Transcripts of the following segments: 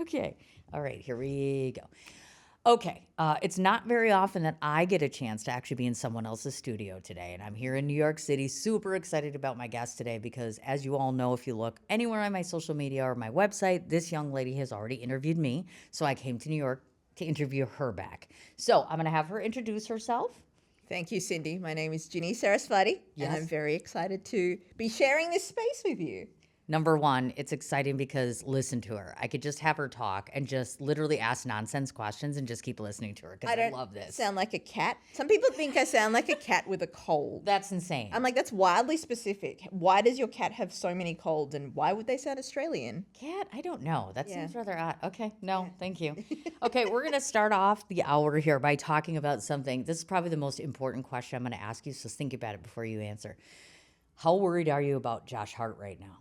Okay. All right, here we go. Okay, it's not very often that I get a chance to actually be in someone else's studio today, and I'm here in New York City, super excited about my guest today because, as you all know, if you look anywhere on my social media or my website, this young lady has already interviewed me, so I came to New York to interview her back. So I'm going to have her introduce herself. Thank you, Cindy. My name is Ginni Saraswati, and I'm very excited to be sharing this space with you. Number one, it's exciting because listen to her. I could just have her talk and just literally ask nonsense questions and just keep listening to her because I love this. Sound like a cat. Some people think I sound like a cat with a cold. That's insane. I'm like, that's wildly specific. Why does your cat have so many colds, and why would they sound Australian? Cat? I don't know. That seems rather odd. Okay, no, thank you. Okay, we're going to start off the hour here by talking about something. This is probably the most important question I'm going to ask you, so think about it before you answer. How worried are you about Josh Hart right now?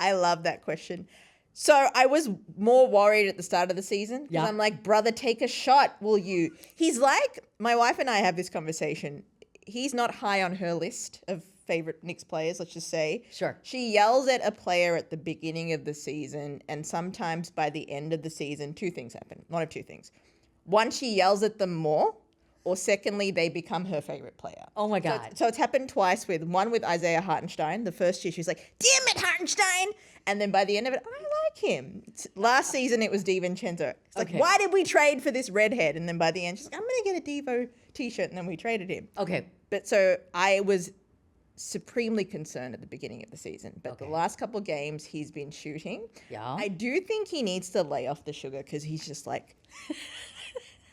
I love that question. So I was more worried at the start of the season because I'm like, brother, take a shot, will you? He's like, my wife and I have this conversation. He's not high on her list of favorite Knicks players, let's just say. Sure. She yells at a player at the beginning of the season, and sometimes by the end of the season, two things happen. One of two things. One, she yells at them more. Or secondly, they become her favorite player. Oh my God. So it's happened twice one with Isaiah Hartenstein. The first year she was like, damn it, Hartenstein. And then by the end of it, I like him. Last season it was DiVincenzo. It's like, why did we trade for this redhead? And then by the end, she's like, I'm going to get a Devo t-shirt. And then we traded him. Okay. But so I was supremely concerned at the beginning of the season. But the last couple of games he's been shooting. Yeah. I do think he needs to lay off the sugar because he's just like...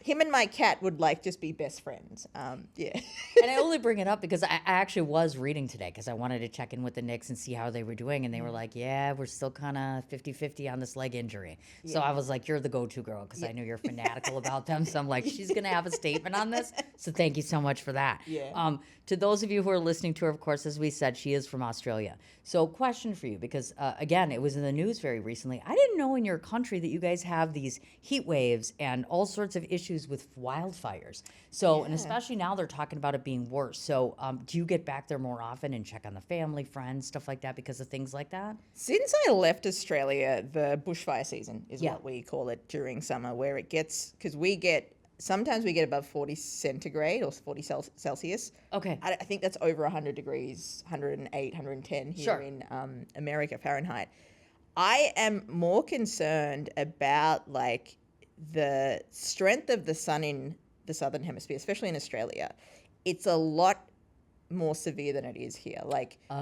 Him and my cat would like just be best friends. And I only bring it up because I actually was reading today because I wanted to check in with the Knicks and see how they were doing. And they were like, yeah, we're still kind of 50-50 on this leg injury. So I was like, you're the go-to girl because I know you're fanatical about them. So I'm like, she's going to have a statement on this. So thank you so much for that. Yeah. To those of you who are listening to her, of course, as we said, she is from Australia. So question for you, because again, it was in the news very recently. I didn't know in your country that you guys have these heat waves and all sorts of issues with wildfires. So, and especially now they're talking about it being worse. So do you get back there more often and check on the family, friends, stuff like that because of things like that? Since I left Australia, the bushfire season is what we call it during summer, where it gets, because sometimes we get above 40 centigrade or 40 Celsius. Okay. I think that's over 100 degrees, 108, 110 here in America, Fahrenheit. I am more concerned about like the strength of the sun in the southern hemisphere, especially in Australia. It's a lot more severe than it is here. Like the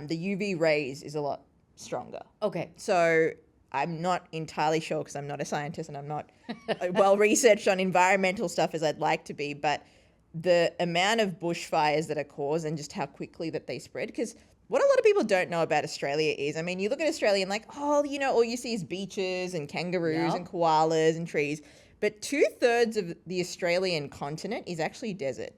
UV rays is a lot stronger. Okay. So I'm not entirely sure because I'm not a scientist and I'm not well researched on environmental stuff as I'd like to be, but the amount of bushfires that are caused and just how quickly that they spread, because what a lot of people don't know about Australia is, I mean, you look at Australia and like, oh, you know, all you see is beaches and kangaroos and koalas and trees, but 2/3 of the Australian continent is actually desert.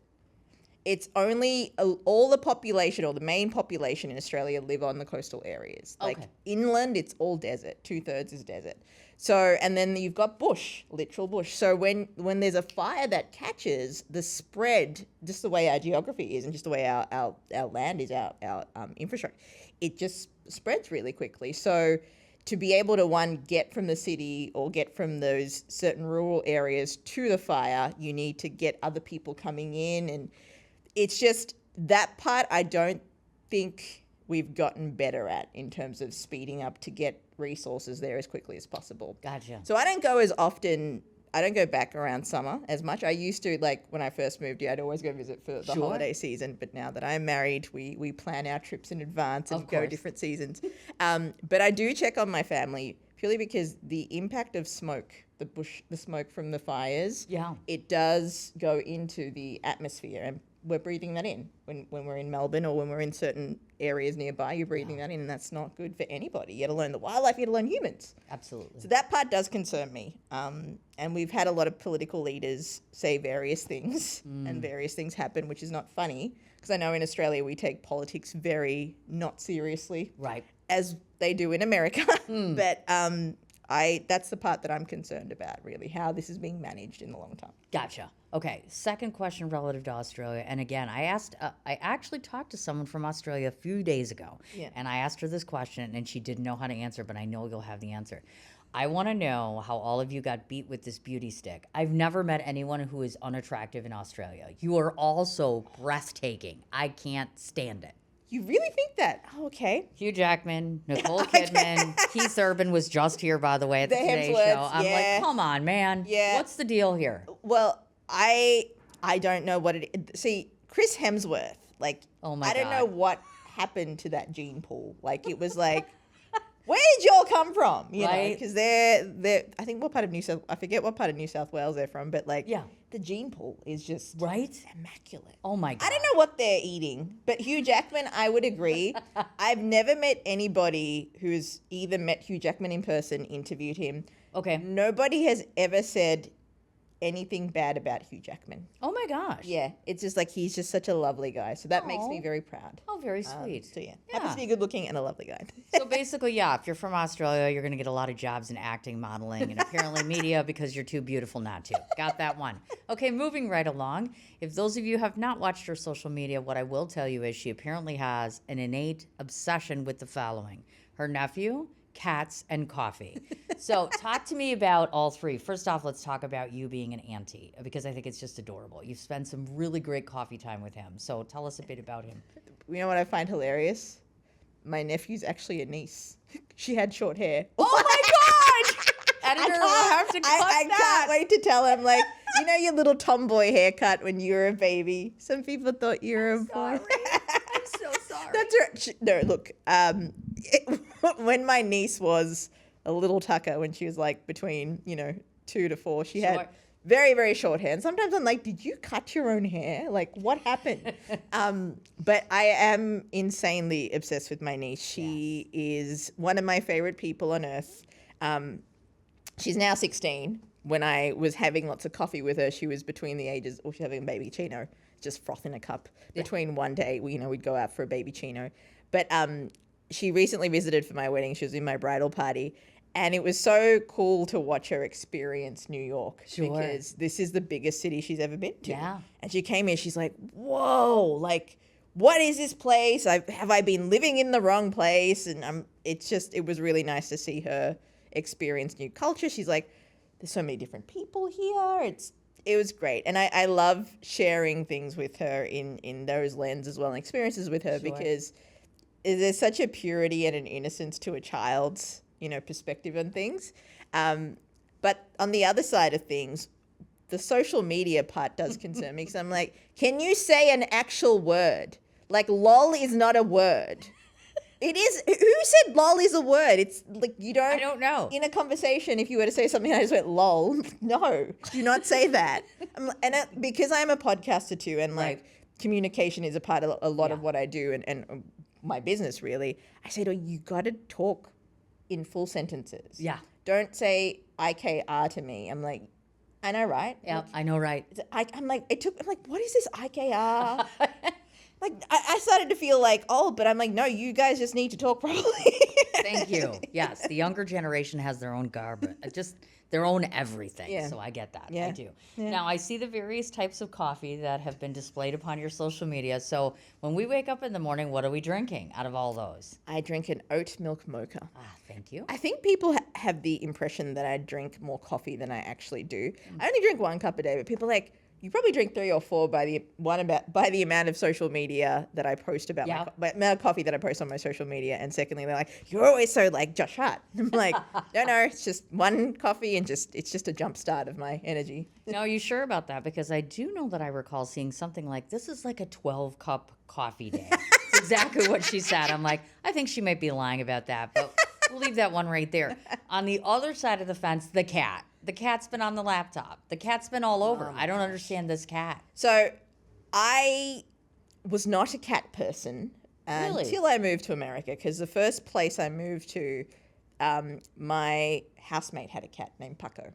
It's only all the population or the main population in Australia live on the coastal areas. Like inland, it's all desert. 2/3 is desert. So, and then you've got bush, literal bush. So when there's a fire that catches, the spread, just the way our geography is and just the way our land is, our infrastructure, it just spreads really quickly. So to be able to, get from the city or get from those certain rural areas to the fire, you need to get other people coming in, and it's just that part I don't think we've gotten better at in terms of speeding up to get resources there as quickly as possible. Gotcha. So I don't go as often. I don't go back around summer as much. I used to, like when I first moved here, I'd always go visit for the holiday season. But now that I'm married, we plan our trips in advance and go different seasons. But I do check on my family purely because the impact of smoke, the smoke from the fires, it does go into the atmosphere, and we're breathing that in when we're in Melbourne or when we're in certain areas nearby. You're breathing that in, and that's not good for anybody, let alone the wildlife, let alone humans. Absolutely. So that part does concern me. And we've had a lot of political leaders say various things, and various things happen, which is not funny, because I know in Australia we take politics very not seriously, right, as they do in America. But That's the part that I'm concerned about, really, how this is being managed in the long term. Gotcha. Okay. Second question relative to Australia. And again, I actually talked to someone from Australia a few days ago. Yeah. And I asked her this question and she didn't know how to answer, but I know you'll have the answer. I want to know how all of you got beat with this beauty stick. I've never met anyone who is unattractive in Australia. You are all so breathtaking. I can't stand it. You really think that? Oh, okay. Hugh Jackman, Nicole Kidman, Keith Urban was just here, by the way, at the Today Hemsworths, Show. I'm yeah. like, come on, man. Yeah. What's the deal here? Well, I don't know what it is. See, Chris Hemsworth, like, Oh my I don't God. know what happened to that gene pool. Like, it was like, where did y'all come from? You know, Right. because they're, I think what part of I forget what part of New South Wales they're from, but like, Yeah. the gene pool is just Right? immaculate. Oh my God. I don't know what they're eating, but Hugh Jackman, I would agree. I've never met anybody who's either met Hugh Jackman in person, interviewed him. Okay. Nobody has ever said anything bad about Hugh Jackman. Oh my gosh. Yeah, it's just like he's just such a lovely guy. So that makes me Aw. very proud. Oh, very sweet. So yeah, happens Yeah. to be good looking and a lovely guy. So basically, yeah, if you're from Australia, you're going to get a lot of jobs in acting, modeling, and apparently media because you're too beautiful not to. Got that one. Okay, moving right along. If those of you have not watched her social media, what I will tell you is she apparently has an innate obsession with the following: her nephew, cats, and coffee. So talk to me about all three. First off, let's talk about you being an auntie, because I think it's just adorable. You've spent some really great coffee time with him. So tell us a bit about him. You know what I find hilarious? My nephew's actually a niece. She had short hair. Oh my God! Editor, we'll have to cut I that. can't wait to tell him, like, you know your little tomboy haircut when you were a baby? Some people thought you were a boy. Sorry. I'm so sorry. That's right. No, look, when my niece was a little tucker, when she was like between, 2 to 4, she Sure. had very, very short hair. And sometimes I'm like, did you cut your own hair? Like, what happened? But I am insanely obsessed with my niece. She is one of my favorite people on earth. She's now 16. When I was having lots of coffee with her, she was between the ages, or she's having a baby chino, just froth in a cup. Between one day, we'd go out for a baby chino. But she recently visited for my wedding. She was in my bridal party. And it was so cool to watch her experience New York. Sure. Because this is the biggest city she's ever been to. Yeah. And she came here, she's like, whoa, like, what is this place? Have I been living in the wrong place? And it was really nice to see her experience new culture. She's like, there's so many different people here. It was great. And I love sharing things with her in those lenses as well, and experiences with her, Sure. because there's such a purity and an innocence to a child's, perspective on things. But on the other side of things, the social media part does concern me, because I'm like, can you say an actual word? Like, lol is not a word. It is. Who said lol is a word? It's like, you don't. I don't know. In a conversation, if you were to say something, I just went lol. No, do not say that. Because I'm a podcaster too, and like, Right. communication is a part of a lot of what I do, and my business really. I said, oh, you got to talk in full sentences. Yeah. Don't say IKR to me. I'm like, I know, right? Yeah, I know, right? I'm like, what is this IKR? Like, I started to feel like old, but I'm like, no, you guys just need to talk properly. Thank you. Yes, the younger generation has their own garb, just their own everything. Yeah. So I get that. I Yeah. do. Yeah. Now, I see the various types of coffee that have been displayed upon your social media. So when we wake up in the morning, what are we drinking out of all those? I drink an oat milk mocha. Ah, thank you. I think people have the impression that I drink more coffee than I actually do. I only drink 1 cup a day, but people are like, you probably drink 3 or 4 by the amount of social media that I post about Yeah. my amount of coffee that I post on my social media. And secondly, they're like, you're always so like Josh Hart. I'm like, no, it's just 1 coffee, and it's just a jump start of my energy. Now, are you sure about that? Because I do know that I recall seeing something like, this is like a 12-cup coffee day. It's exactly what she said. I'm like, I think she might be lying about that, but we'll leave that one right there. On the other side of the fence, the cat. The cat's been on the laptop. The cat's been all over. I don't understand this cat. So I was not a cat person Really? until I moved to America, because the first place I moved to, my housemate had a cat named Paco.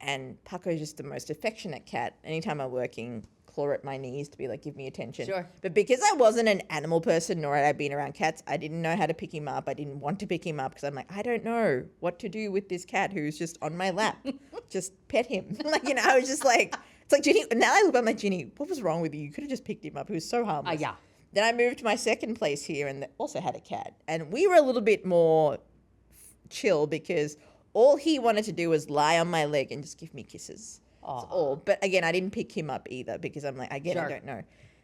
And Paco is just the most affectionate cat. Anytime I'm working claw at my knees to be like, give me attention. Sure. But because I wasn't an animal person, nor had I been around cats, I didn't know how to pick him up. I didn't want to pick him up because I'm like, I don't know what to do with this cat who's just on my lap. Just pet him. Like, you know, I was just like, it's like, Ginny, now I look, I'm like, Ginny, what was wrong with you? You could have just picked him up. He was so harmless. Yeah. Then I moved to my second place here and also had a cat. And we were a little bit more chill because all he wanted to do was lie on my leg and just give me kisses. That's all. But again, I didn't pick him up either because I'm like, again, Sure. I don't know.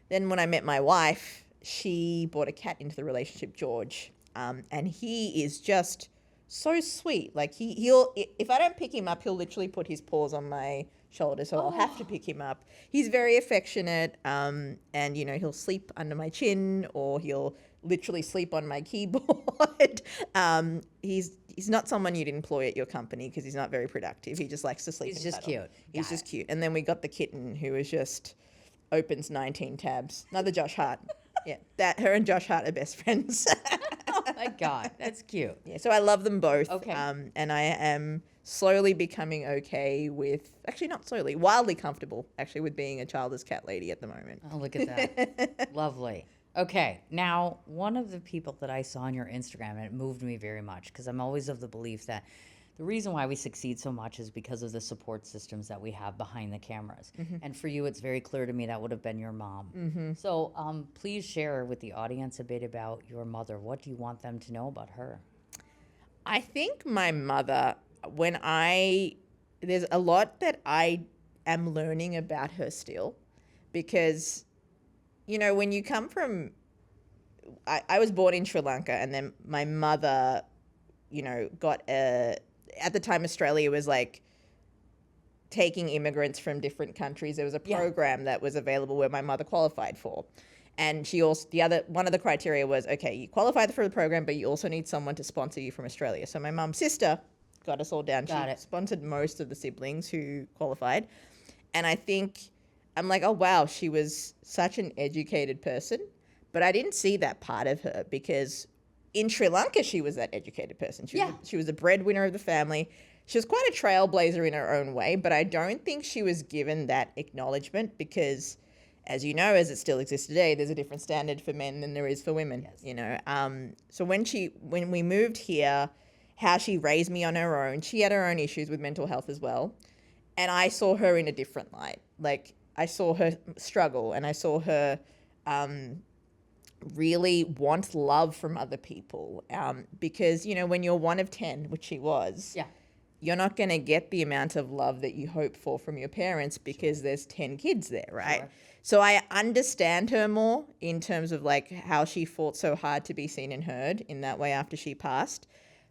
Then when I met my wife, she brought a cat into the relationship, George. And he is just so sweet. Like he'll, if I don't pick him up, he'll literally put his paws on my shoulder. So I'll have to pick him up. He's very affectionate. And, you know, he'll sleep under my chin or he'll literally sleep on my keyboard. He's not someone you'd employ at your company because he's not very productive. He just likes to sleep. He's just cute. He's just cute. And then we got the kitten who is just opens 19 tabs. Another Josh Hart. Yeah, her and Josh Hart are best friends. Oh my God, that's cute. Yeah, so I love them both. Okay. And I am slowly becoming okay with, actually not slowly, wildly comfortable actually with being a childless cat lady at the moment. Oh, look at that. Lovely. Okay, now one of the people that I saw on your Instagram, and it moved me very much because I'm always of the belief that the reason why we succeed so much is because of the support systems that we have behind the cameras. And for you, it's very clear to me that would have been your mom. So please share with the audience a bit about your mother. What do you want them to know about her? I think my mother, there's a lot that I am learning about her still because, you know, when you come from, I was born in Sri Lanka and then my mother, you know, at the time Australia was like taking immigrants from different countries. There was a program that was available where my mother qualified for. And she also, one of the criteria was, okay, you qualified for the program, but you also need someone to sponsor you from Australia. So my mum's sister got us all down. She sponsored most of the siblings who qualified. And I think, I'm like, oh, wow, she was such an educated person. But I didn't see that part of her because in Sri Lanka, she was that educated person. She was a breadwinner of the family. She was quite a trailblazer in her own way, but I don't think she was given that acknowledgement because, as you know, as it still exists today, there's a different standard for men than there is for women, you know. So when we moved here, how she raised me on her own, she had her own issues with mental health as well. And I saw her in a different light. Like, I saw her struggle and I saw her really want love from other people because, you know, when you're one of 10, which she was, you're not going to get the amount of love that you hope for from your parents because there's 10 kids there, right? So I understand her more in terms of like how she fought so hard to be seen and heard in that way after she passed.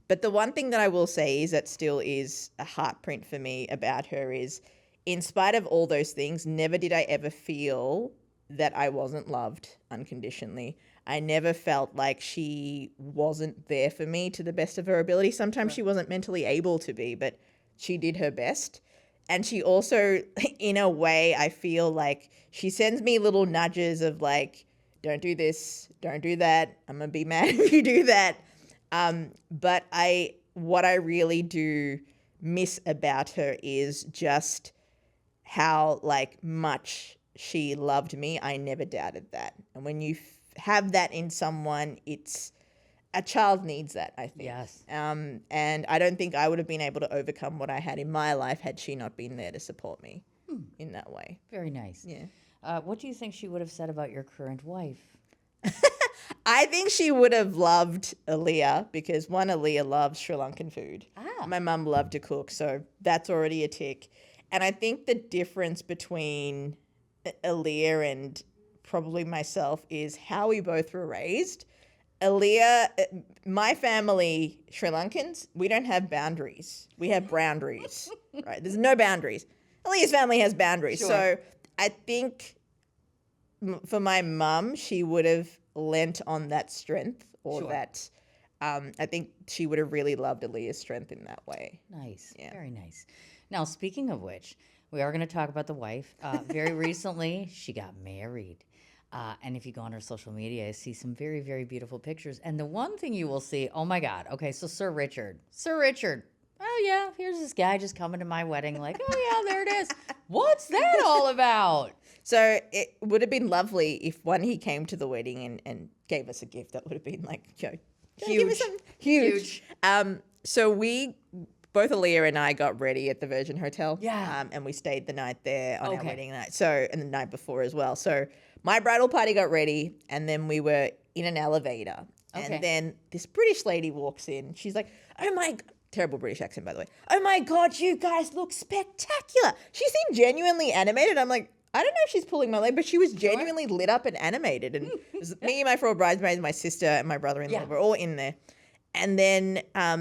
But the one thing that I will say is that still is a heartprint for me about her is, in spite of all those things, never did I ever feel that I wasn't loved unconditionally. I never felt like she wasn't there for me to the best of her ability. Sometimes she wasn't mentally able to be, but she did her best. And she also, in a way, I feel like she sends me little nudges of like, don't do this, don't do that. I'm going to be mad if you do that. But what I really do miss about her is just how like much she loved me. I never doubted that. And when you have that in someone, a child needs that, I think. Yes. And I don't think I would have been able to overcome what I had in my life had she not been there to support me in that way. Very nice. Yeah. What do you think she would have said about your current wife? I think she would have loved Aaliyah because Aaliyah loves Sri Lankan food. My mum loved to cook, so that's already a tick. And I think the difference between Aaliyah and probably myself is how we both were raised. Aaliyah, my family, Sri Lankans, we don't have boundaries. We have boundaries, right? There's no boundaries. Aaliyah's family has boundaries. Sure. So I think for my mum, she would have lent on that strength or that I think she would have really loved Aaliyah's strength in that way. Nice. Yeah. Very nice. Now, speaking of which, we are going to talk about the wife. Very recently, she got married. And if you go on her social media, I see some very, very beautiful pictures. And the one thing you will see, oh my God. Okay, so Sir Richard. oh yeah, here's this guy just coming to my wedding. Like, oh yeah, there it is. What's that all about? So it would have been lovely if one, he came to the wedding and gave us a gift. That would have been like, you know, Huge. huge. So we, both Aaliyah and I got ready at the Virgin Hotel. Yeah. And we stayed the night there on our Okay. wedding night. So, and the night before as well. So my bridal party got ready and then we were in an elevator. Okay. And then this British lady walks in. She's like, oh my God. Terrible British accent, by the way. Oh my God, you guys look spectacular. She seemed genuinely animated. I'm like, I don't know if she's pulling my leg, but she was genuinely lit up and animated. And it was me, my 4 bridesmaids, my sister, and my brother-in-law Yeah. were all in there. And then I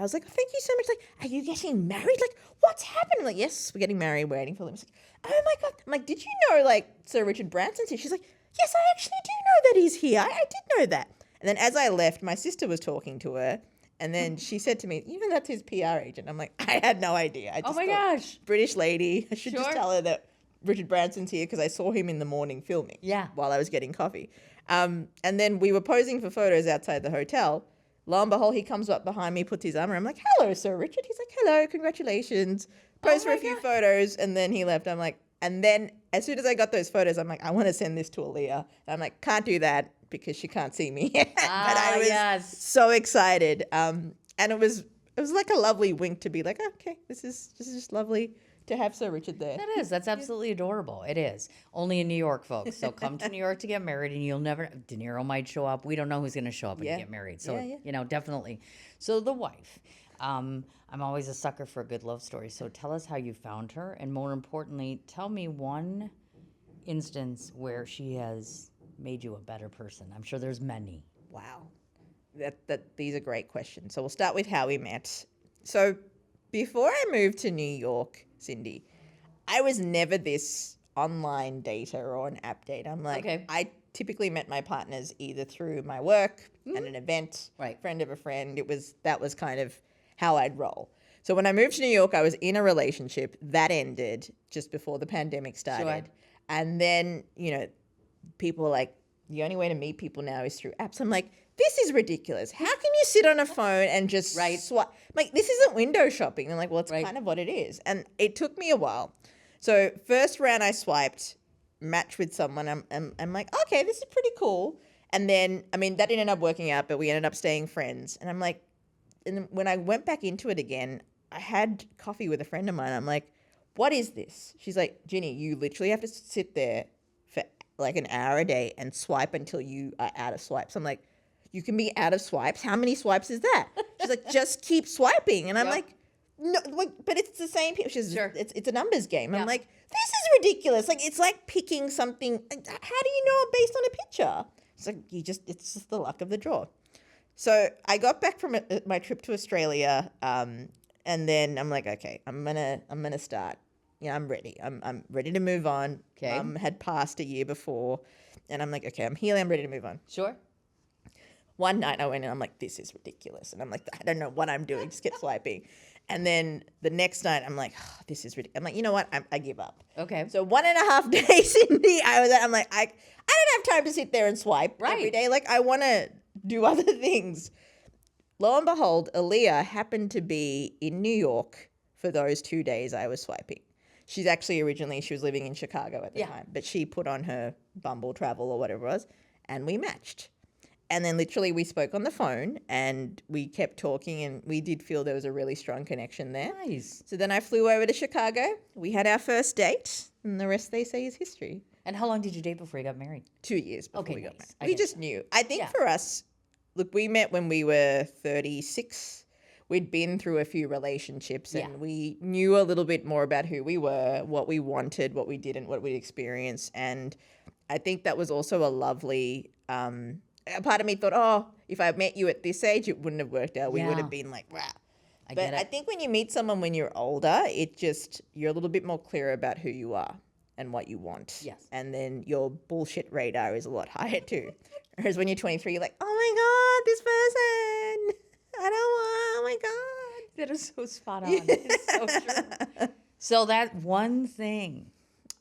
was like, oh, thank you so much. Like, are you getting married? Like, what's happening? I'm like, yes, we're getting married. We're waiting for them. She's like, oh my God. I'm like, did you know, like, Sir Richard Branson's here? She's like, yes, I actually do know that he's here. I did know that. And then as I left, my sister was talking to her. And then she said to me, you know, that's his PR agent. I'm like, I had no idea. I just Oh my thought, gosh. British lady. I should just Sure. tell her that Richard Branson's here because I saw him in the morning filming. Yeah. While I was getting coffee. And then we were posing for photos outside the hotel. Lo and behold, he comes up behind me, puts his arm around. I'm like, hello, Sir Richard. He's like, hello, congratulations. Pose for my a few God. photos. And then he left. I'm like, and then as soon as I got those photos, I'm like, I want to send this to Aaliyah. And I'm like, can't do that because she can't see me. But I was Yes. so excited. And it was like a lovely wink to be like, oh, okay, this is just lovely to have Sir Richard there. That is. That's absolutely adorable. It is. Only in New York, folks. So come to New York to get married, and you'll never. De Niro might show up. We don't know who's going to show up Yeah. and get married. So Yeah. you know, definitely. So the wife. I'm always a sucker for a good love story. So tell us how you found her, and more importantly, tell me one instance where she has made you a better person. I'm sure there's many. Wow. These are great questions. So we'll start with how we met. So before I moved to New York, Cindy, I was never this online dater or an app date. I'm like, Okay. I typically met my partners either through my work and an event, Right. friend of a friend. That was kind of how I'd roll. So when I moved to New York, I was in a relationship that ended just before the pandemic started. And then, you know, people were like, the only way to meet people now is through apps. I'm like, this is ridiculous. How can you sit on a phone and just Right. swipe? Like, this isn't window shopping. I'm like, well, it's Right. kind of what it is. And it took me a while. So first round I swiped, matched with someone. I'm like, okay, this is pretty cool. And then, I mean, that didn't end up working out, but we ended up staying friends. And I'm like, and then when I went back into it again, I had coffee with a friend of mine. I'm like, what is this? She's like, Ginny, you literally have to sit there for like an hour a day and swipe until you are out of swipes. I'm like, you can be out of swipes? How many swipes is that? She's like, just keep swiping. And I'm Yep. like, no, like, but it's the same people. She's Sure. it's a numbers game. Yeah. I'm like, this is ridiculous. Like, it's like picking something. How do you know it based on a picture? It's like, it's just the luck of the draw. So I got back from my trip to Australia, and then I'm like, okay, I'm gonna start. Yeah, I'm ready. I'm ready to move on. Okay. Had passed a year before, and I'm like, okay, I'm here. I'm ready to move on. Sure. One night I went and I'm like, this is ridiculous, and I'm like, I don't know what I'm doing. Just kept swiping, and then the next night I'm like, oh, this is ridiculous. I'm like, you know what? I give up. Okay. So 1.5 days in I'm like, I don't have time to sit there and swipe every Right. day. Like, I want to do other things. Lo and behold, Aaliyah happened to be in New York for those 2 days I was swiping. She's actually she was living in Chicago at the Yeah. time, but she put on her Bumble Travel or whatever it was, and we matched. And then literally we spoke on the phone and we kept talking, and we did feel there was a really strong connection there. Nice. So then I flew over to Chicago. We had our first date, and the rest they say is history. And how long did you date before you got married? 2 years before Okay, we got nice. I married. We get just knew. I think Yeah. for us, look, we met when we were 36. We'd been through a few relationships, and Yeah. we knew a little bit more about who we were, what we wanted, what we didn't, what we'd experienced. And I think that was also a lovely, a part of me thought, oh, if I met you at this age, it wouldn't have worked out. We would Yeah. have been like, rah. I But get it. I think when you meet someone when you're older, you're a little bit more clear about who you are and what you want. Yes. And then your bullshit radar is a lot higher too. Whereas when you're 23, you're like, oh my God, this person. I don't want, oh my God. That is so spot on. It's so true. So that one thing.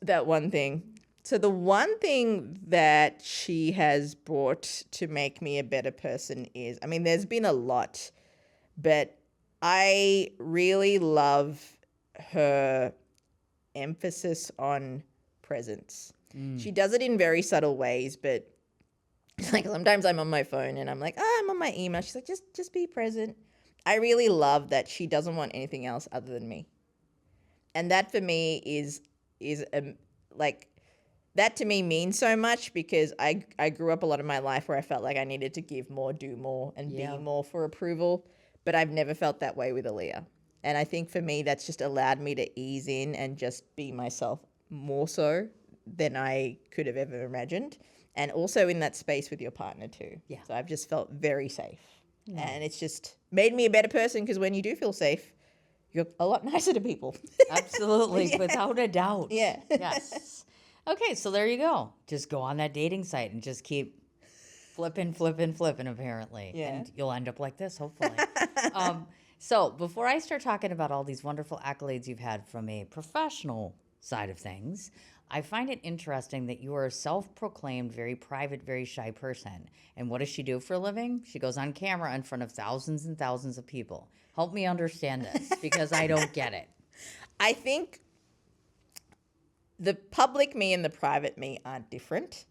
That one thing. So the one thing that she has brought to make me a better person is, I mean, there's been a lot, but I really love her emphasis on presence. She does it in very subtle ways, but like sometimes I'm on my phone and I'm like, I'm on my email. She's like, just be present. I really love that she doesn't want anything else other than me. And that for me is like, that to me means so much because I grew up a lot of my life where I felt like I needed to give more, do more, and be more for approval. But I've never felt that way with Aaliyah. And I think for me, that's just allowed me to ease in and just be myself more so than I could have ever imagined. And also in that space with your partner too. Yeah. So I've just felt very safe. And it's just made me a better person because when you do feel safe, you're a lot nicer to people. Absolutely, without a doubt. Yeah. Yes. Okay, so there you go. Just go on that dating site and just keep flipping, apparently. Yeah. And you'll end up like this, hopefully. So before I start talking about all these wonderful accolades you've had from a professional side of things, I find it interesting that you are a self-proclaimed, very private, very shy person. And what does she do for a living? She goes on camera in front of thousands and thousands of people. Help me understand this because I don't get it. I think the public me and the private me are different.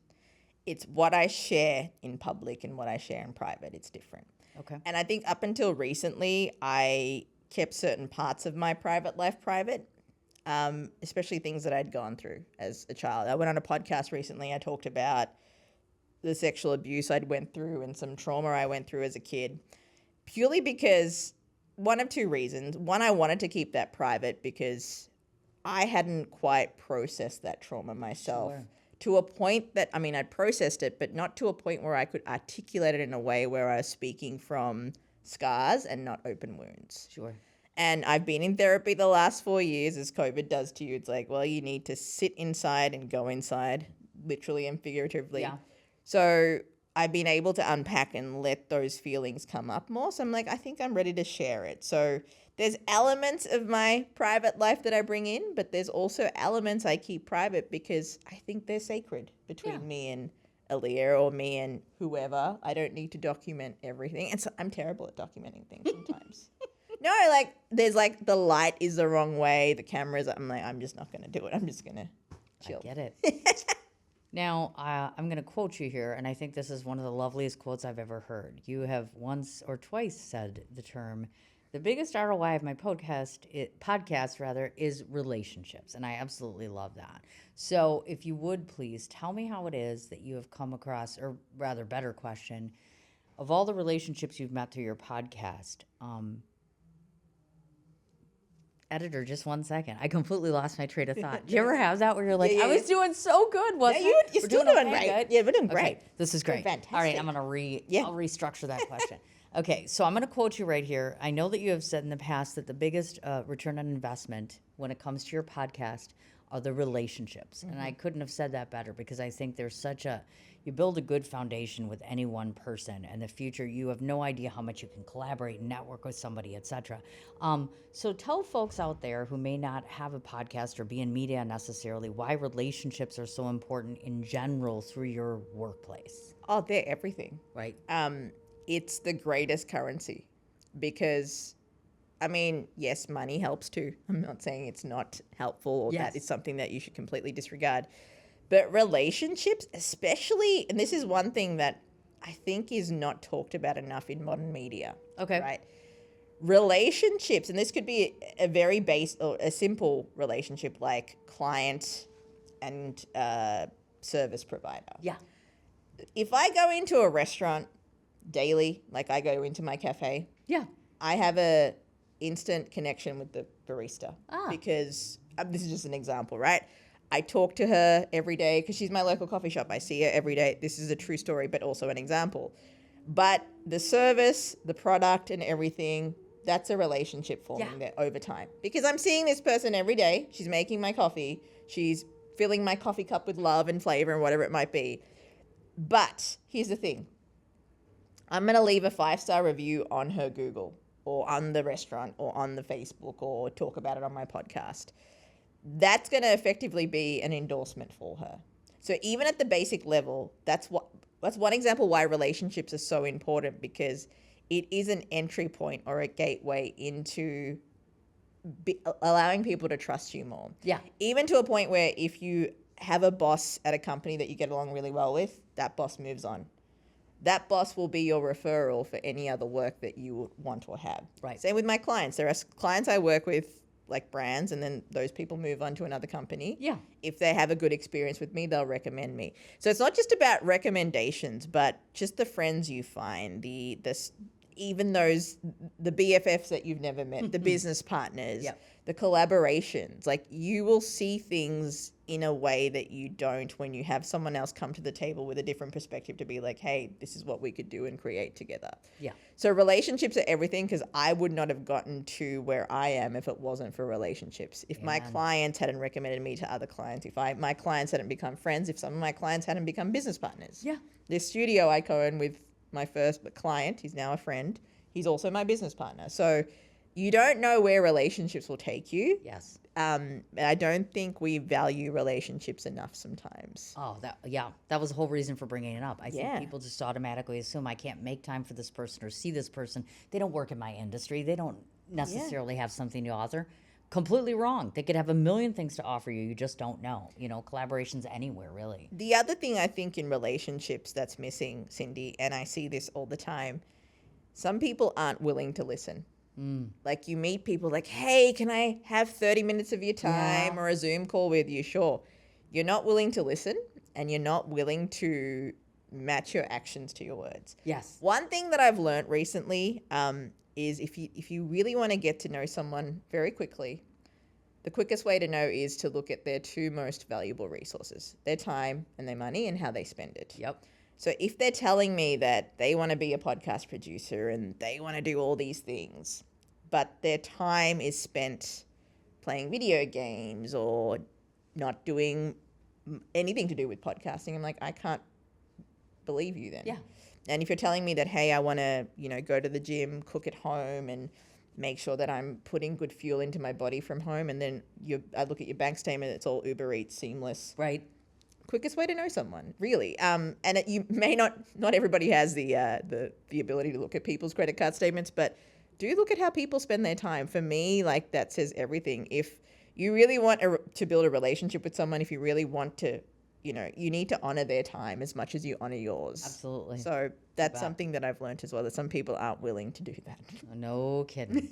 It's what I share in public and what I share in private. It's different. Okay. And I think up until recently, I kept certain parts of my private life private, especially things that I'd gone through as a child. I went on a podcast recently. I talked about the sexual abuse I'd went through and some trauma I went through as a kid, purely because one of two reasons. One, I wanted to keep that private because I hadn't quite processed that trauma myself. Sure. To a point that, I mean, I'd processed it, but not to a point where I could articulate it in a way where I was speaking from scars and not open wounds. Sure. And I've been in therapy the last 4 years, as COVID does to you. It's like, well, you need to sit inside and go inside, literally and figuratively. Yeah. So I've been able to unpack and let those feelings come up more. So I'm like, I think I'm ready to share it. So there's elements of my private life that I bring in, but there's also elements I keep private because I think they're sacred between me and Aaliyah or me and whoever. I don't need to document everything. And so I'm terrible at documenting things sometimes. No, like there's like the light is the wrong way, the cameras, I'm like, I'm just not going to do it. I'm just going to chill. I get it. Now, I'm going to quote you here, and I think this is one of the loveliest quotes I've ever heard. You have once or twice said the term, the biggest ROI of my podcast is relationships, and I absolutely love that. So if you would please tell me how it is that you have come across, or rather better question, of all the relationships you've met through your podcast, editor, just 1 second. I completely lost my train of thought. Do you ever have that where you're like, Yeah. I was doing so good, wasn't I? You're We're still doing okay, great. good? Yeah, we're doing great. Okay, this is great. fantastic. All right, I'm going to I'll restructure that question. Okay, so I'm going to quote you right here. I know that you have said in the past that the biggest return on investment when it comes to your podcast are the relationships. And I couldn't have said that better because I think there's you build a good foundation with any one person. And the future, you have no idea how much you can collaborate and network with somebody, etc. So tell folks out there who may not have a podcast or be in media necessarily why relationships are so important in general through your workplace. Oh, they're everything. Right. It's the greatest currency because, I mean, yes, money helps too. I'm not saying it's not helpful or that is something that you should completely disregard. But relationships, especially, and this is one thing that I think is not talked about enough in modern media. Okay. Right? Relationships, and this could be a very or a simple relationship like client and service provider. Yeah. If I go into a restaurant daily, like I go into my cafe, Yeah. I have a instant connection with the barista because this is just an example, right? I talk to her every day because she's my local coffee shop. I see her every day. This is a true story, but also an example. But the service, the product and everything, that's a relationship forming there over time. Because I'm seeing this person every day. She's making my coffee. She's filling my coffee cup with love and flavor and whatever it might be. But here's the thing. I'm going to leave a 5-star review on her Google or on the restaurant or on the Facebook or talk about it on my podcast. That's going to effectively be an endorsement for her. So even at the basic level, that's one example why relationships are so important, because it is an entry point or a gateway into allowing people to trust you more. Yeah. Even to a point where if you have a boss at a company that you get along really well with, that boss moves on. That boss will be your referral for any other work that you would want or have. Right. Same with my clients. There are clients I work with, like brands, and then those people move on to another company. Yeah. If they have a good experience with me, they'll recommend me. So it's not just about recommendations, but just the friends you find, even those, the BFFs that you've never met, the business partners, Yep. the collaborations. Like, you will see things in a way that you don't when you have someone else come to the table with a different perspective to be like, hey, this is what we could do and create together. Yeah. So relationships are everything, because I would not have gotten to where I am if it wasn't for relationships. If my clients hadn't recommended me to other clients, if my clients hadn't become friends, if some of my clients hadn't become business partners. Yeah. This studio I co-own with my first client, he's now a friend. He's also my business partner. So you don't know where relationships will take you. Yes. I don't think we value relationships enough sometimes. Oh, that was the whole reason for bringing it up. I think Yeah. people just automatically assume I can't make time for this person or see this person. They don't work in my industry. They don't necessarily have something to offer. Completely wrong. They could have a million things to offer you. You just don't know. Collaborations anywhere, really. The other thing I think in relationships that's missing, Cindy, and I see this all the time, some people aren't willing to listen. Like, you meet people like, hey, can I have 30 minutes of your time or a Zoom call with you? Sure. You're not willing to listen, and you're not willing to match your actions to your words. Yes. One thing that I've learned recently is if you really want to get to know someone very quickly, the quickest way to know is to look at their two most valuable resources, their time and their money, and how they spend it. Yep. So if they're telling me that they want to be a podcast producer and they want to do all these things, but their time is spent playing video games or not doing anything to do with podcasting, I'm like, I can't believe you then. Yeah. And if you're telling me that, hey, I want to, go to the gym, cook at home, and make sure that I'm putting good fuel into my body from home, and then I look at your bank statement, it's all Uber Eats, seamless. Right. Quickest way to know someone, really. You may not everybody has the ability to look at people's credit card statements, but do look at how people spend their time. For me, like, that says everything. If you really want to build a relationship with someone, if you really want to, you need to honor their time as much as you honor yours. Absolutely. So that's something that I've learned as well, that some people aren't willing to do that. No kidding.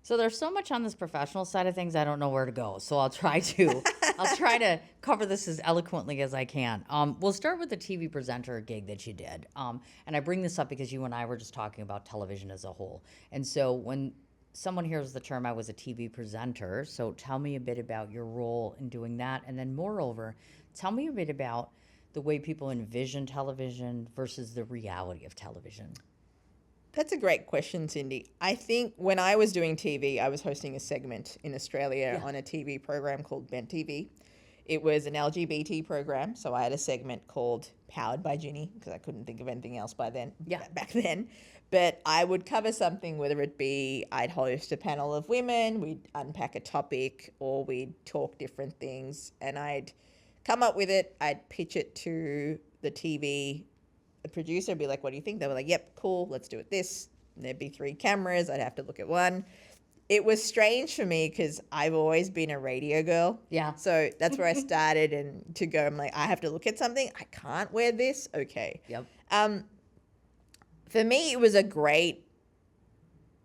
So there's so much on this professional side of things, I don't know where to go. So I'll try to cover this as eloquently as I can. We'll start with the TV presenter gig that you did. And I bring this up because you and I were just talking about television as a whole. And so when someone hears the term, I was a TV presenter, so tell me a bit about your role in doing that. And then moreover, tell me a bit about the way people envision television versus the reality of television. That's a great question, Cindy. I think when I was doing TV, I was hosting a segment in Australia on a TV program called Bent TV. It was an LGBT program, so I had a segment called Powered by Ginni, because I couldn't think of anything else back then. But I would cover something, whether it be I'd host a panel of women, we'd unpack a topic, or we'd talk different things, and I'd come up with it, I'd pitch it to the TV producer, would be like, what do you think? They were like, yep, cool, let's do it this. And there'd be 3 cameras, I'd have to look at one. It was strange for me because I've always been a radio girl. Yeah. So that's where I started, and to go, I'm like, I have to look at something, I can't wear this, okay. Yep. For me, it was a great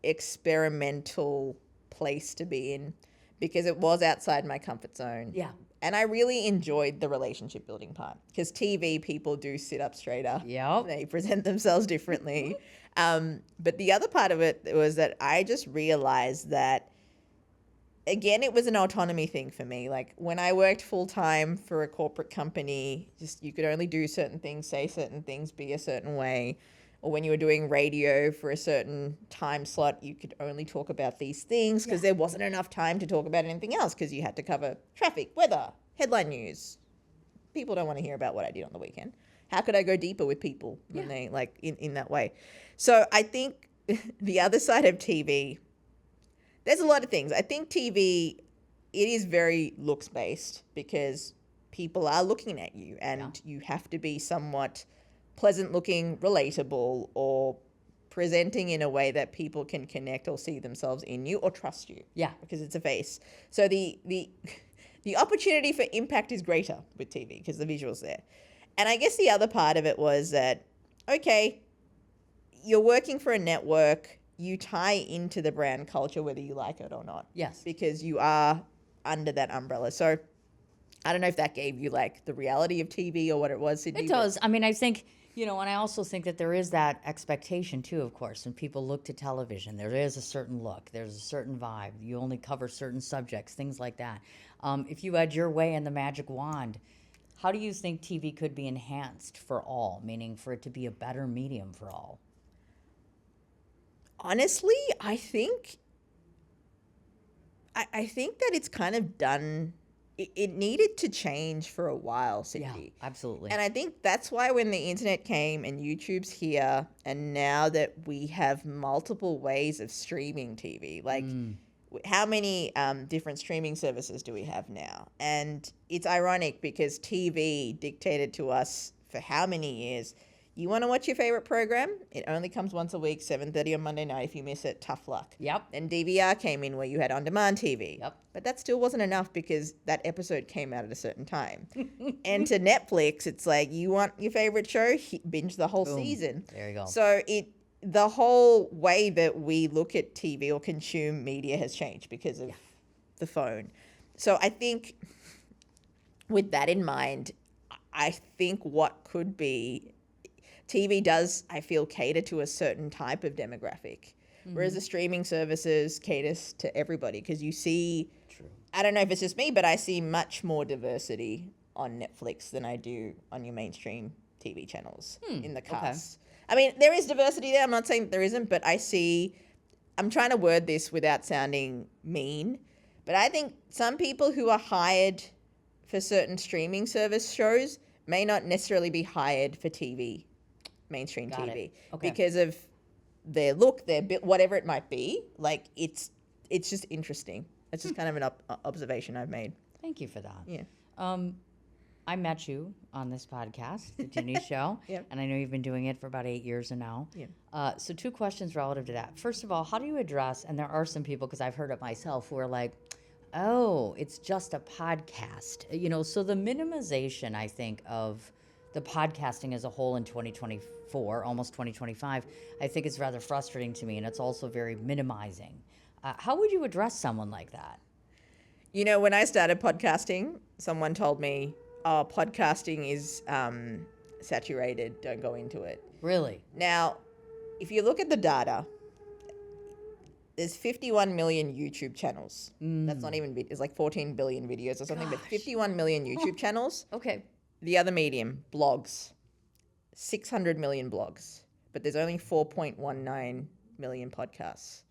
experimental place to be in because it was outside my comfort zone. Yeah. And I really enjoyed the relationship building part, because TV people do sit up straighter. Yep. They present themselves differently. But the other part of it was that I just realized that, again, it was an autonomy thing for me. Like, when I worked full time for a corporate company, just you could only do certain things, say certain things, be a certain way. Or when you were doing radio for a certain time slot, you could only talk about these things because there wasn't enough time to talk about anything else, because you had to cover traffic, weather, headline news. People don't want to hear about what I did on the weekend. How could I go deeper with people when they, like, in that way? So I think the other side of TV, there's a lot of things. I think TV, it is very looks based because people are looking at you, and you have to be somewhat pleasant looking, relatable, or presenting in a way that people can connect or see themselves in you or trust you. Yeah. Because it's a face. So the opportunity for impact is greater with TV because the visual's there. And I guess the other part of it was that, okay, you're working for a network, you tie into the brand culture whether you like it or not. Yes. Because you are under that umbrella. So I don't know if that gave you like the reality of TV or what it was, Sydney. It does. I mean, I think, and I also think that there is that expectation too, of course, when people look to television. There is a certain look, there's a certain vibe. You only cover certain subjects, things like that. If you had your way and the magic wand, how do you think TV could be enhanced for all, meaning for it to be a better medium for all? Honestly, I think that it's kind of done. It needed to change for a while, Cindy. Yeah, absolutely. And I think that's why when the internet came and YouTube's here, and now that we have multiple ways of streaming TV, like how many different streaming services do we have now? And it's ironic because TV dictated to us for how many years? You want to watch your favorite program? It only comes once a week, 7:30 on Monday night. If you miss it, tough luck. Yep. Then DVR came in where you had on-demand TV. Yep. But that still wasn't enough because that episode came out at a certain time. And to Netflix, it's like you want your favorite show, binge the whole season. There you go. So the whole way that we look at TV or consume media has changed because of the phone. So I think with that in mind, I think what could be TV does, I feel, cater to a certain type of demographic, whereas the streaming services caters to everybody because you see, I don't know if it's just me, but I see much more diversity on Netflix than I do on your mainstream TV channels in the cast. I mean, there is diversity there. I'm not saying there isn't, but I'm trying to word this without sounding mean, but I think some people who are hired for certain streaming service shows may not necessarily be hired for TV. Mainstream Got TV it. Okay. because of their look, their bit, whatever it might be. Like it's just interesting. It's just kind of an observation I've made. Thank you for that. Yeah. I met you on this podcast, the Ginni Show, Yep. and I know you've been doing it for about 8 years now. Yeah. So 2 questions relative to that. First of all, how do you address, and there are some people, because I've heard it myself, who are like, oh, it's just a podcast. So the minimization, I think, of the podcasting as a whole in 2024, almost 2025, I think is rather frustrating to me, and it's also very minimizing. How would you address someone like that? When I started podcasting, someone told me, oh, podcasting is saturated, don't go into it. Really? Now, if you look at the data, there's 51 million YouTube channels. That's not even, it's like 14 billion videos or something, but 51 million YouTube channels. Okay. The other medium, blogs, 600 million blogs, but there's only 4.19 million podcasts.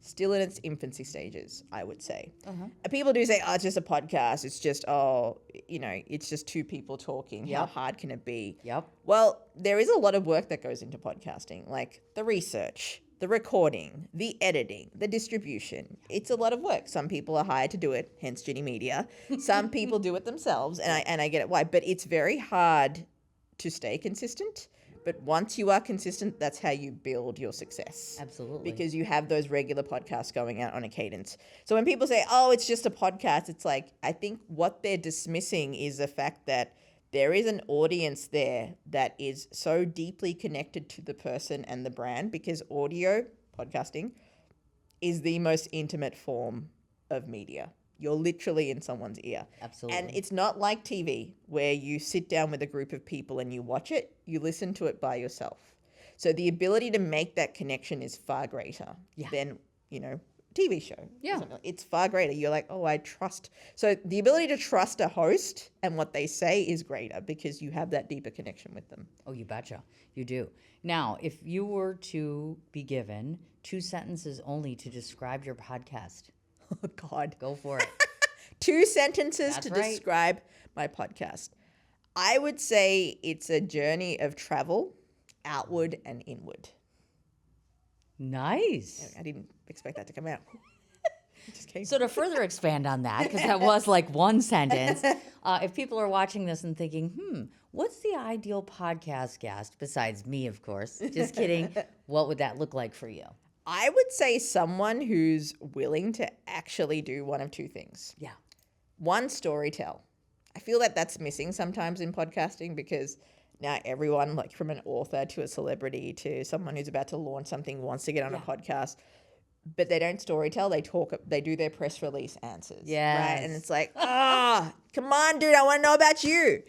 Still in its infancy stages, I would say. And people do say, oh, it's just a podcast. It's just, it's just 2 people talking. How hard can it be? Yep. Well, there is a lot of work that goes into podcasting, like the research, the recording, the editing, the distribution. It's a lot of work. Some people are hired to do it, hence Ginni Media. Some people do it themselves, and I get it why. But it's very hard to stay consistent. But once you are consistent, that's how you build your success. Absolutely. Because you have those regular podcasts going out on a cadence. So when people say, oh, it's just a podcast, it's like, I think what they're dismissing is the fact that there is an audience there that is so deeply connected to the person and the brand, because audio, podcasting, is the most intimate form of media. You're literally in someone's ear. Absolutely. And it's not like TV where you sit down with a group of people and you watch it, you listen to it by yourself. So the ability to make that connection is far greater than, TV show. Yeah. It's far greater. You're like, oh, I trust. So the ability to trust a host and what they say is greater because you have that deeper connection with them. Oh, you betcha. You do. Now, if you were to be given 2 sentences only to describe your podcast, Oh, God. go for it. 2 sentences That's to right. describe my podcast. I would say it's a journey of travel, outward and inward. Nice. I didn't expect that to come out. Just kidding. So to further expand on that, because that was like one sentence, if people are watching this and thinking, what's the ideal podcast guest besides me, of course? Just kidding. What would that look like for you? I would say someone who's willing to actually do one of two things. Yeah. One, storytell. I feel that that's missing sometimes in podcasting because now everyone, like from an author to a celebrity to someone who's about to launch something, wants to get on a podcast, but they don't storytell. They talk. They do their press release answers. Yes. Right. And it's like, come on, dude, I want to know about you.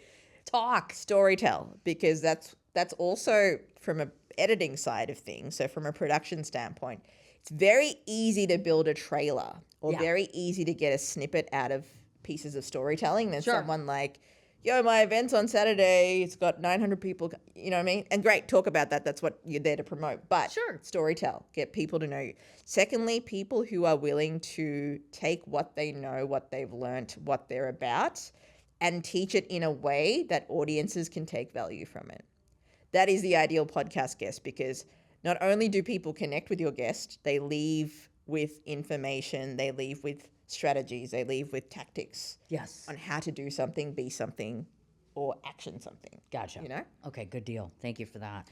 Talk. Storytell, because that's also from a editing side of things. So from a production standpoint, it's very easy to build a trailer or very easy to get a snippet out of pieces of storytelling. There's someone like, yo, my event's on Saturday. It's got 900 people. You know what I mean? And great, talk about that. That's what you're there to promote. But storytell, get people to know you. Secondly, people who are willing to take what they know, what they've learned, what they're about, and teach it in a way that audiences can take value from it. That is the ideal podcast guest, because not only do people connect with your guest, they leave with information, they leave with strategies, they leave with tactics on how to do something, be something, or action something. Gotcha. You know? Okay, good deal. Thank you for that.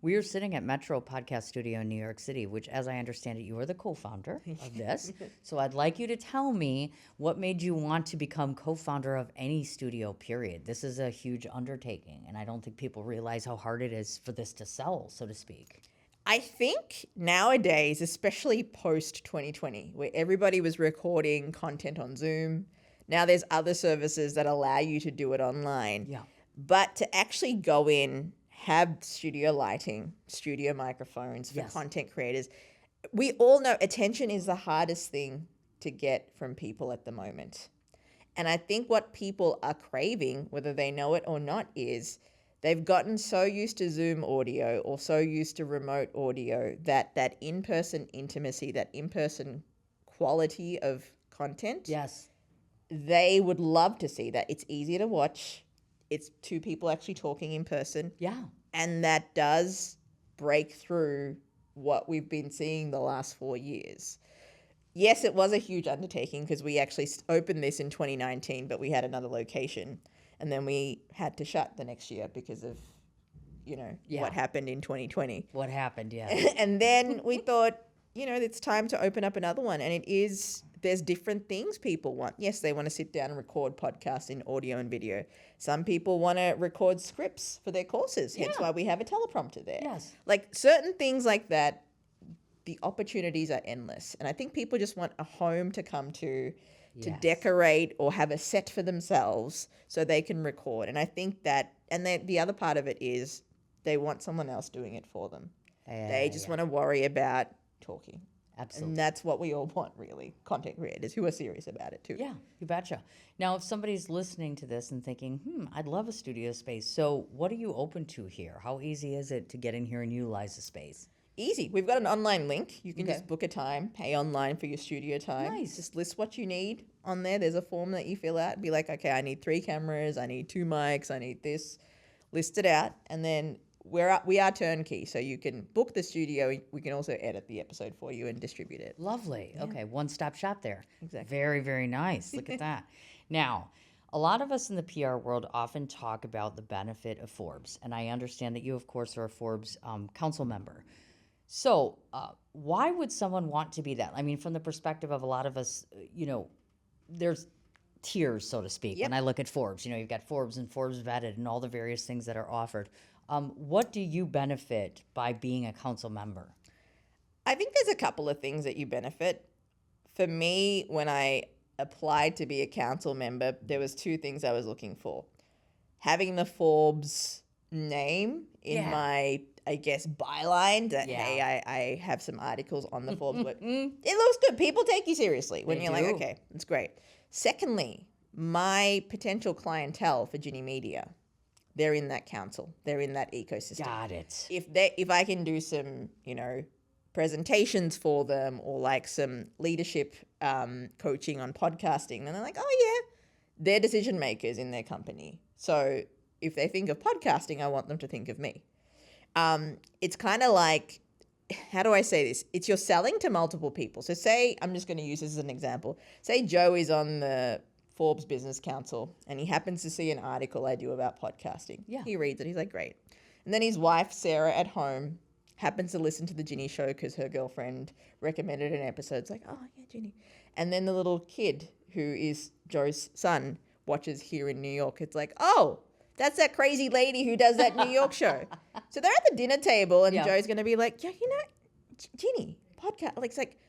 We are sitting at Metro Podcast Studio in New York City, which, as I understand it, you are the co-founder of this. So I'd like you to tell me what made you want to become co-founder of any studio, period. This is a huge undertaking, and I don't think people realize how hard it is for this to sell, so to speak. I think nowadays, especially post 2020, where everybody was recording content on Zoom, now there's other services that allow you to do it online. Yeah. But to actually go in, have studio lighting, studio microphones for content creators, we all know attention is the hardest thing to get from people at the moment. And I think what people are craving, whether they know it or not, is they've gotten so used to Zoom audio or so used to remote audio that that in-person intimacy, that in-person quality of content, they would love to see that. It's easier to watch. It's two people actually talking in person. Yeah. And that does break through what we've been seeing the last 4 years. Yes, it was a huge undertaking because we actually opened this in 2019, but we had another location. And then we had to shut the next year because of, what happened in 2020. What happened, And then we thought, it's time to open up another one. And there's different things people want. Yes, they want to sit down and record podcasts in audio and video. Some people want to record scripts for their courses, hence why we have a teleprompter there. Yes. Like certain things like that, the opportunities are endless. And I think people just want a home to come to decorate or have a set for themselves so they can record. And I think that, and the other part of it is they want someone else doing it for them. They just want to worry about talking. Absolutely. And that's what we all want, really, content creators who are serious about it too. Yeah, you betcha. Now, if somebody's listening to this and thinking, I'd love a studio space, so what are you open to here? How easy is it to get in here and utilize the space? Easy. We've got an online link. You can just book a time, pay online for your studio time. Nice. Just list what you need on there. There's a form that you fill out. Be like, okay, I need 3 cameras, I need 2 mics, I need this. List it out, and then we are turnkey, so you can book the studio. We can also edit the episode for you and distribute it. Lovely. Yeah. Okay, one-stop shop there. Exactly. Very, very nice. Look at that. Now, a lot of us in the PR world often talk about the benefit of Forbes, and I understand that you, of course, are a Forbes council member. So why would someone want to be that? I mean, from the perspective of a lot of us, there's tiers, so to speak. When I look at Forbes, you've got Forbes and Forbes Vetted and all the various things that are offered. What do you benefit by being a council member? I think there's a couple of things that you benefit. For me, when I applied to be a council member, there was 2 things I was looking for. Having the Forbes name in my, I guess, byline that, hey, I have some articles on the Forbes. But it looks good. People take you seriously when you're like, okay, that's great. Secondly, my potential clientele for Ginni Media, they're in that council. They're in that ecosystem. Got it. If I can do some, presentations for them or like some leadership coaching on podcasting, then they're like, oh yeah, they're decision makers in their company. So if they think of podcasting, I want them to think of me. It's kind of like how do I say this? It's you're selling to multiple people. So say, I'm just going to use this as an example. Say Joe is on the Forbes Business Council and he happens to see an article I do about podcasting. Yeah. He reads it. He's like, great. And then his wife, Sarah, at home happens to listen to the Ginny show because her girlfriend recommended an episode. It's like, oh, yeah, Ginny. And then the little kid who is Joe's son watches here in New York. It's like, oh, that's that crazy lady who does that New York show. So they're at the dinner table and Joe's going to be like, yeah, you know, Ginny, podcast. Like, it's like,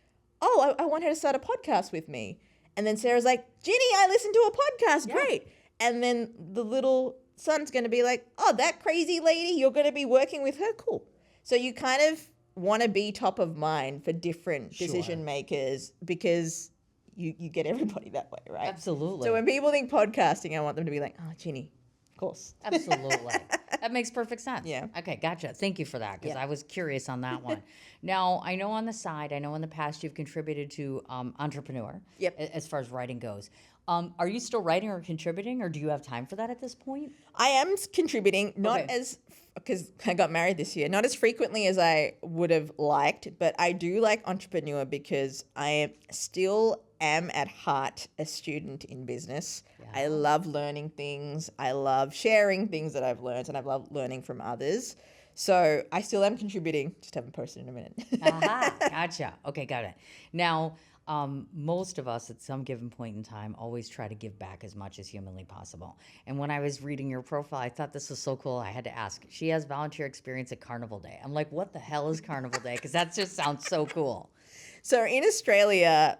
oh, I want her to start a podcast with me. And then Sarah's like, Ginny, I listened to a podcast. Yeah. Great. And then the little son's going to be like, oh, that crazy lady, you're going to be working with her? Cool. So you kind of want to be top of mind for different decision makers because you get everybody that way, right? Absolutely. So when people think podcasting, I want them to be like, oh, Ginny, of course. Absolutely. That makes perfect sense. Yeah. Okay, gotcha. Thank you for that because I was curious on that one. Now, I know on the side, I know in the past you've contributed to Entrepreneur as far as writing goes. Are you still writing or contributing, or do you have time for that at this point? I am contributing, not as, because I got married this year, not as frequently as I would have liked, but I do like Entrepreneur because I still am at heart a student in business. Yeah. I love learning things. I love sharing things that I've learned, and I love learning from others. So I still am contributing, just haven't posted in a minute. Aha, gotcha. Okay, got it. Now, most of us at some given point in time always try to give back as much as humanly possible. And when I was reading your profile, I thought this was so cool. I had to ask. She has volunteer experience at Carnival Day. I'm like, what the hell is Carnival Day? Because that just sounds so cool. So in Australia,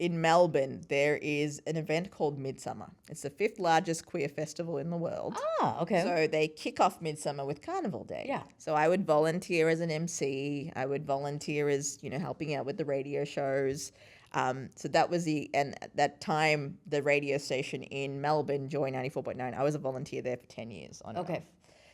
in Melbourne, there is an event called Midsummer. It's the 5th largest queer festival in the world. Ah, okay. So they kick off Midsummer with Carnival Day. Yeah. So I would volunteer as an MC. I would volunteer as, helping out with the radio shows. So that was and at that time, the radio station in Melbourne, Joy 94.9, I was a volunteer there for 10 years on and off.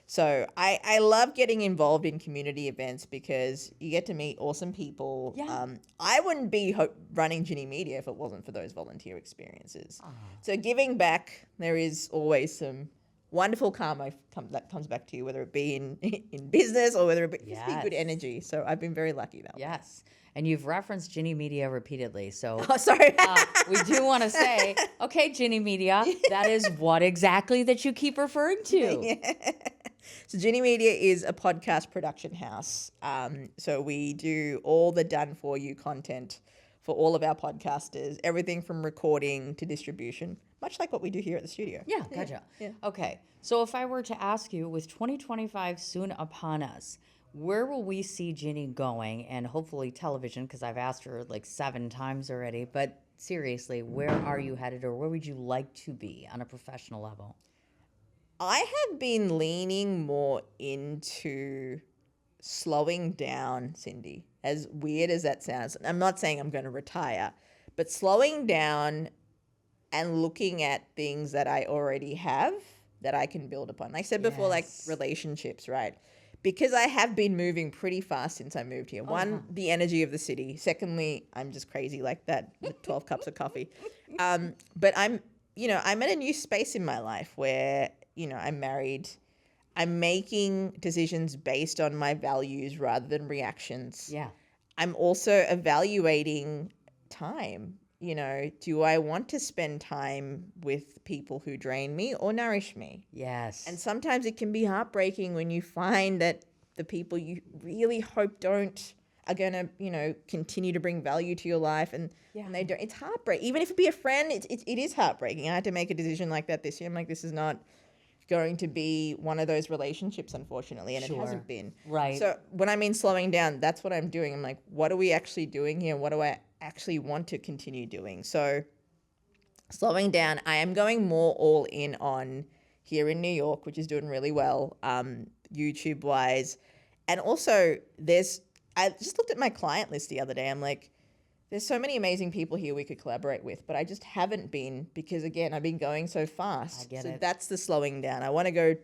So I love getting involved in community events because you get to meet awesome people. Yeah. I wouldn't be running Ginni Media if it wasn't for those volunteer experiences. So giving back, there is always some wonderful karma that comes back to you, whether it be in business or whether it be just be good energy. So I've been very lucky that way. Yes. And you've referenced Ginni Media repeatedly. So sorry. We do want to say, okay, Ginni Media, that is what exactly that you keep referring to. Yeah. So Ginni Media is a podcast production house. So we do all the done-for-you content for all of our podcasters, everything from recording to distribution, much like what we do here at the studio. Yeah, gotcha. Yeah. Okay, so if I were to ask you, with 2025 soon upon us, where will we see Ginni going? And hopefully television, because I've asked her like 7 times already, but seriously, where are you headed, or where would you like to be on a professional level? I have been leaning more into slowing down, Cindy, as weird as that sounds. I'm not saying I'm going to retire, but slowing down and looking at things that I already have that I can build upon. Like I said before, like relationships, right? Because I have been moving pretty fast since I moved here. One, the energy of the city. Secondly, I'm just crazy like that with 12 cups of coffee. But I'm at a new space in my life where, I'm married. I'm making decisions based on my values rather than reactions. Yeah. I'm also evaluating time. Do I want to spend time with people who drain me or nourish me? Yes. And sometimes it can be heartbreaking when you find that the people you really hope are going to, continue to bring value to your life and they don't. It's heartbreaking. Even if it be a friend, it is heartbreaking. I had to make a decision like that this year. I'm like, this is not going to be one of those relationships, unfortunately, and it hasn't been. Right. So when I mean slowing down, that's what I'm doing. I'm like, what are we actually doing here? What do I actually want to continue doing? So slowing down, I am going more all in on here in New York, which is doing really well, YouTube-wise. And also I just looked at my client list the other day. I'm like, there's so many amazing people here we could collaborate with, but I just haven't been because, again, I've been going so fast. I get it. So that's the slowing down. I want to go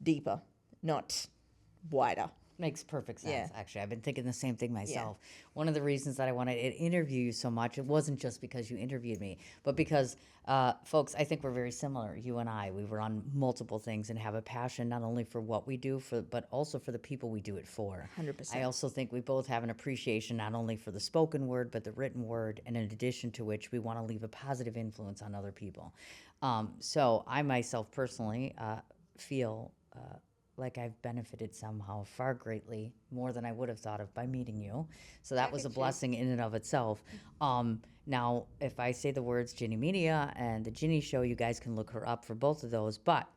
deeper, not wider. makes perfect sense, Yeah. actually. I've been thinking the same thing myself. One of the reasons that I wanted to interview you so much, it wasn't just because you interviewed me, but because, folks, I think we're very similar, you and I. We were on multiple things and have a passion not only for what we do, but also for the people we do it for. 100%. I also think we both have an appreciation not only for the spoken word, but the written word, and in addition to which, we want to leave a positive influence on other people. So I myself personally feel like I've benefited somehow far greatly more than I would have thought of by meeting you. So that was a blessing in and of itself. Now, if I say the words Ginni Media and the Ginni Show, you guys can look her up for both of those. But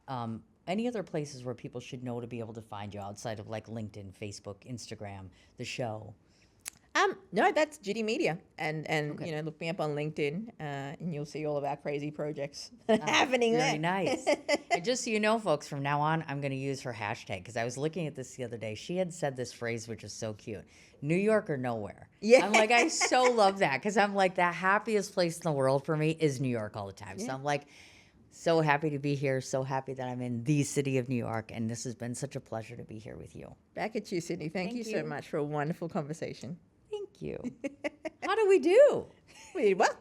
any other places where people should know to be able to find you outside of like LinkedIn, Facebook, Instagram, the show? No, that's Ginni Media, and look me up on LinkedIn, and you'll see all of our crazy projects happening Very there. nice. And just so you know, folks, from now on, I'm going to use her hashtag because I was looking at this the other day. She had said this phrase, which is so cute: New York or nowhere. Yeah. I'm like, I so love that because I'm like, the happiest place in the world for me is New York all the time. So I'm like, so happy to be here. So happy that I'm in the city of New York. And this has been such a pleasure to be here with you. Back at you, Sydney. Thank you so much for a wonderful conversation. Thank you. How do we do? We did well.